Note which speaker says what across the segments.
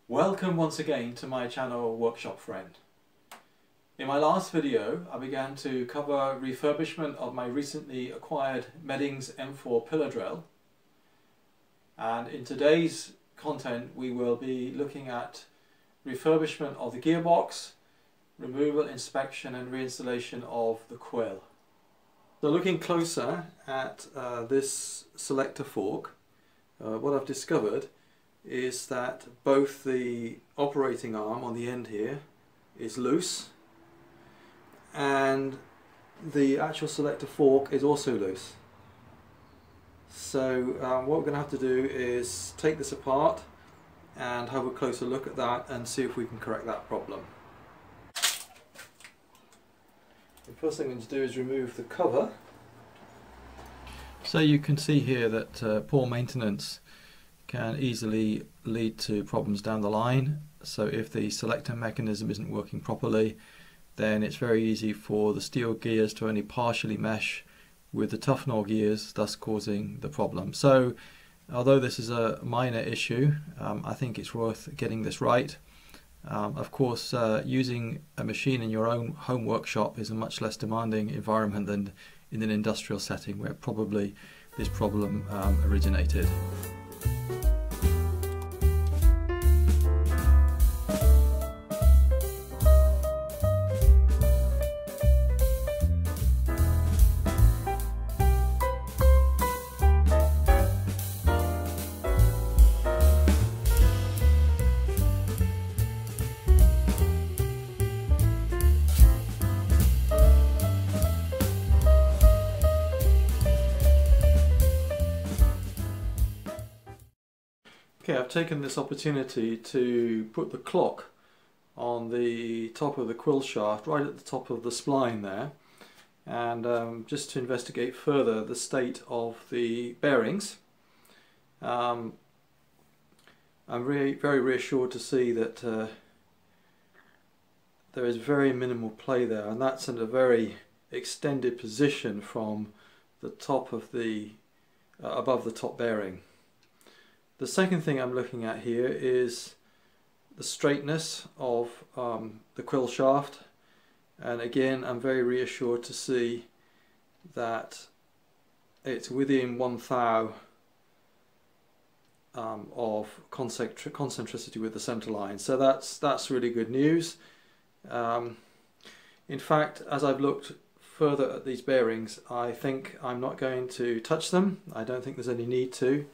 Speaker 1: Welcome once again to my channel Workshopfriend. In my last video I began to cover refurbishment of my recently acquired Meddings M4 pillar drill, and in today's content we will be looking at refurbishment of the gearbox, removal, inspection and reinstallation of the quill. So looking closer at this selector fork, what I've discovered is that both the operating arm on the end here is loose and the actual selector fork is also loose. So what we're going to have to do is take this apart and have a closer look at that and see if we can correct that problem. The first thing I'm going to do is remove the cover. So you can see here that poor maintenance can easily lead to problems down the line. So if the selector mechanism isn't working properly, then it's very easy for the steel gears to only partially mesh with the Tufnol gears, thus causing the problem. So although this is a minor issue, I think it's worth getting this right. Of course, using a machine in your own home workshop is a much less demanding environment than in an industrial setting where probably this problem originated. Okay, I've taken this opportunity to put the clock on the top of the quill shaft, right at the top of the spline there, and just to investigate further the state of the bearings. I'm very reassured to see that there is very minimal play there, and that's in a very extended position from the top of the above the top bearing. The second thing I'm looking at here is the straightness of the quill shaft, and again I'm very reassured to see that it's within 1 thou of concentricity with the center line, so that's really good news. In fact, as I've looked further at these bearings, I think I'm not going to touch them. I don't think there's any need to.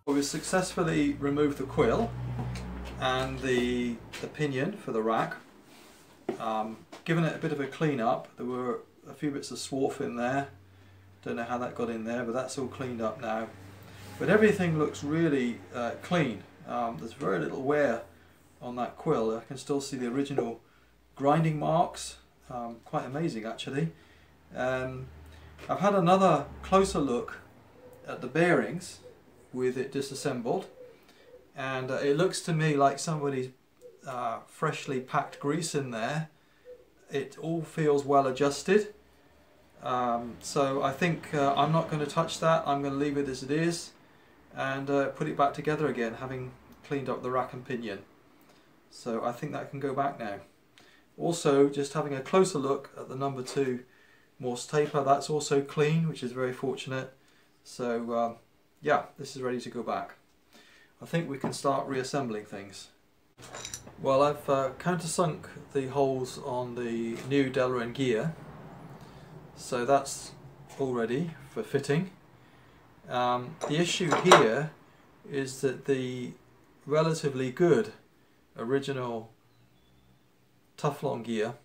Speaker 1: We've successfully removed the quill and the pinion for the rack. Given it a bit of a clean up, there were a few bits of swarf in there. Don't know how that got in there, but that's all cleaned up now. But everything looks really clean. There's very little wear on that quill. I can still see the original grinding marks. Quite amazing actually. I've had another closer look at the bearings with it disassembled, and it looks to me like somebody's freshly packed grease in there. It all feels well adjusted, so I think I'm not going to touch that. I'm going to leave it as it is and put it back together again, having cleaned up the rack and pinion. So I think that can go back now. Also, just having a closer look at the number 2 Morse taper, that's also clean, which is very fortunate. So yeah, this is ready to go back. I think we can start reassembling things. Well, I've countersunk the holes on the new Delrin gear, so that's all ready for fitting. The issue here is that the relatively good original Tufnol gear,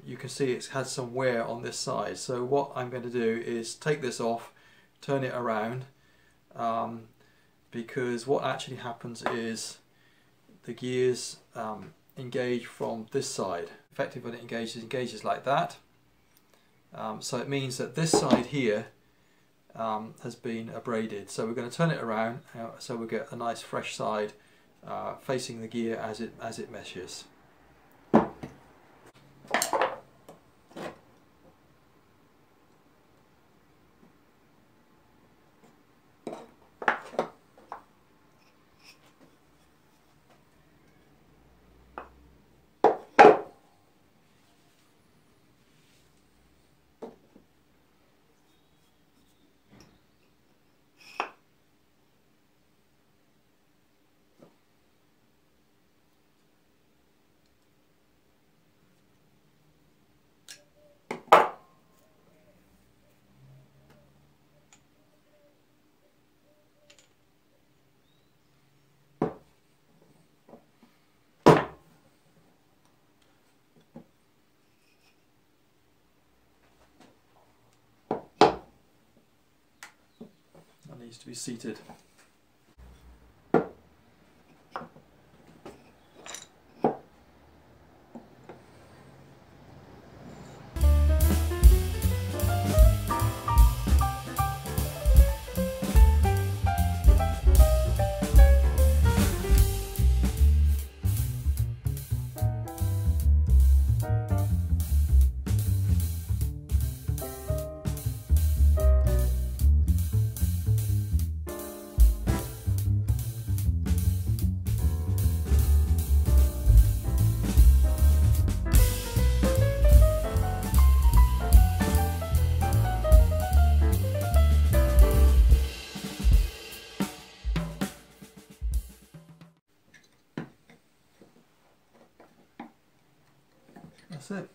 Speaker 1: you can see it's had some wear on this side. So what I'm going to do is take this off, turn it around, because what actually happens is the gears engage from this side. Effectively when it engages like that. So it means that this side here has been abraded. So we're going to turn it around so we get a nice fresh side facing the gear as it meshes. Needs to be seated. That's it.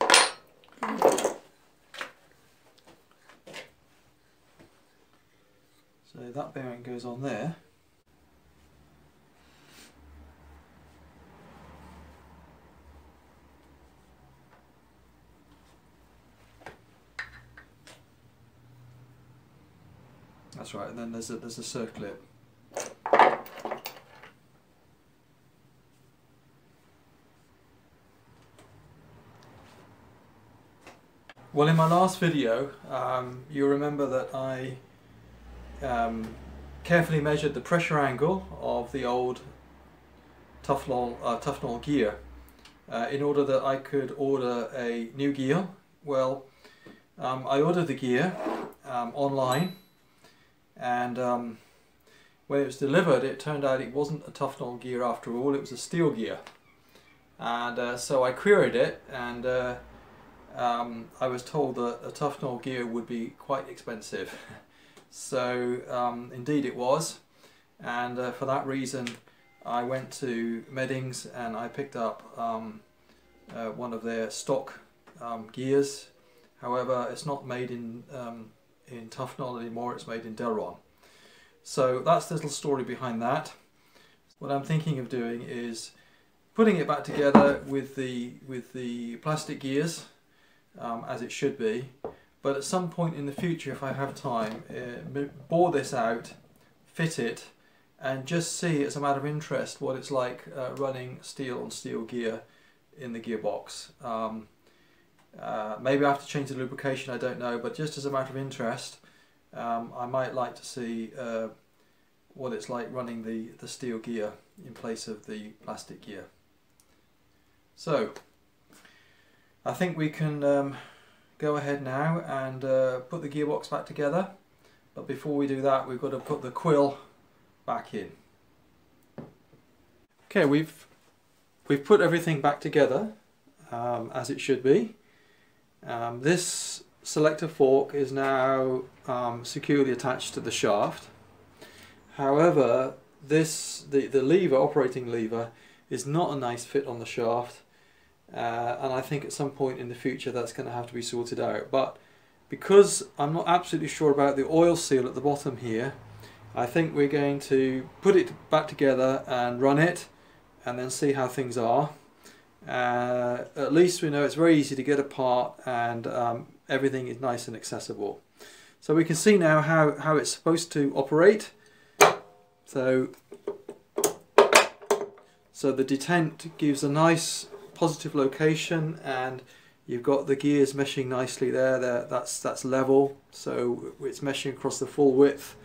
Speaker 1: So that bearing goes on there. That's right, and then there's a circlip. Well, in my last video, you remember that I carefully measured the pressure angle of the old Tufnol gear in order that I could order a new gear. Well, I ordered the gear online, and when it was delivered it turned out it wasn't a Tufnol gear after all, it was a steel gear. And so I queried it, and I was told that a Tufnol gear would be quite expensive. So indeed it was, and for that reason I went to Meddings and I picked up one of their stock gears. However, it's not made in Tufnol anymore, it's made in Delron. So that's the little story behind that. What I'm thinking of doing is putting it back together with the plastic gears as it should be, but at some point in the future, if I have time, bore this out, fit it, and just see as a matter of interest what it's like running steel on steel gear in the gearbox. Maybe I have to change the lubrication, I don't know, but just as a matter of interest, I might like to see what it's like running the steel gear in place of the plastic gear. So I think we can go ahead now and put the gearbox back together, but before we do that we've got to put the quill back in. Okay, we've put everything back together as it should be. This selector fork is now securely attached to the shaft. However, the lever, operating lever, is not a nice fit on the shaft. And I think at some point in the future that's going to have to be sorted out. But because I'm not absolutely sure about the oil seal at the bottom here, I think we're going to put it back together and run it and then see how things are. At least we know it's very easy to get apart, and everything is nice and accessible. So we can see now how it's supposed to operate. So the detent gives a nice positive location, and You've got the gears meshing nicely there. That's level, so it's meshing across the full width.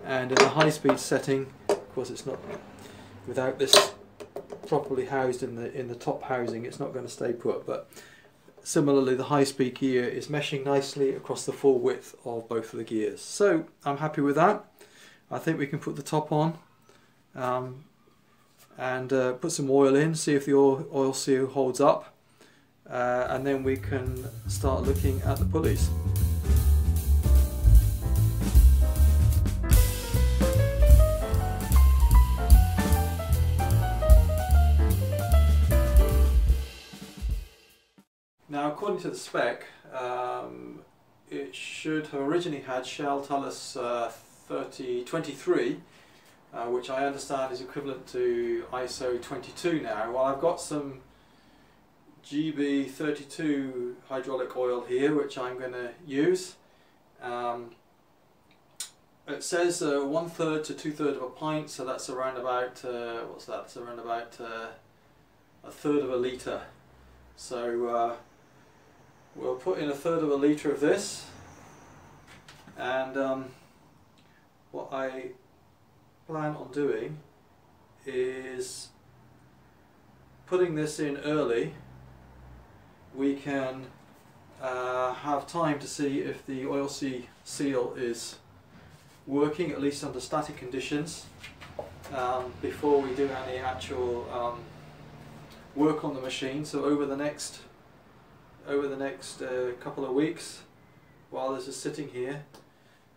Speaker 1: And in the high-speed setting, of course, it's not without this properly housed in the top housing. It's not going to stay put. But similarly, the high-speed gear is meshing nicely across the full width of both of the gears. So I'm happy with that. I think we can put the top on and put some oil in, see if the oil seal holds up, and then we can start looking at the pulleys. Now, according to the spec, it should have originally had shell tell us 3023, which I understand is equivalent to ISO 22 now. Well, I've got some GB32 hydraulic oil here, which I'm going to use. It says 1/3 to 2/3 of a pint, so that's around about what's that? It's around about 1/3 of a litre. So we'll put in 1/3 of a litre of this, and what I plan on doing is putting this in early. We can have time to see if the oil seal is working, at least under static conditions, before we do any actual work on the machine. So over the next couple of weeks, while this is sitting here,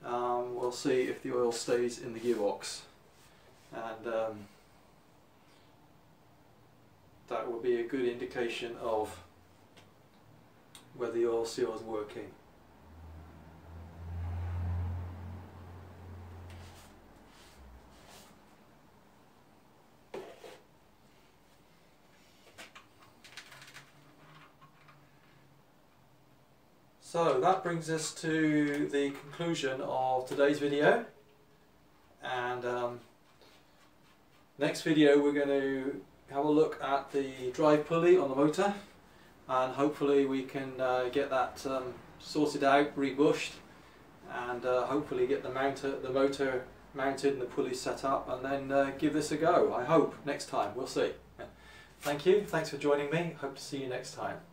Speaker 1: we'll see if the oil stays in the gearbox, and that will be a good indication of whether the oil seal is working. So that brings us to the conclusion of today's video, and next video we're going to have a look at the drive pulley on the motor, and hopefully we can get that sorted out, rebushed, and hopefully get the motor mounted and the pulley set up, and then give this a go. I hope next time. We'll see. Thank you, thanks for joining me. Hope to see you next time.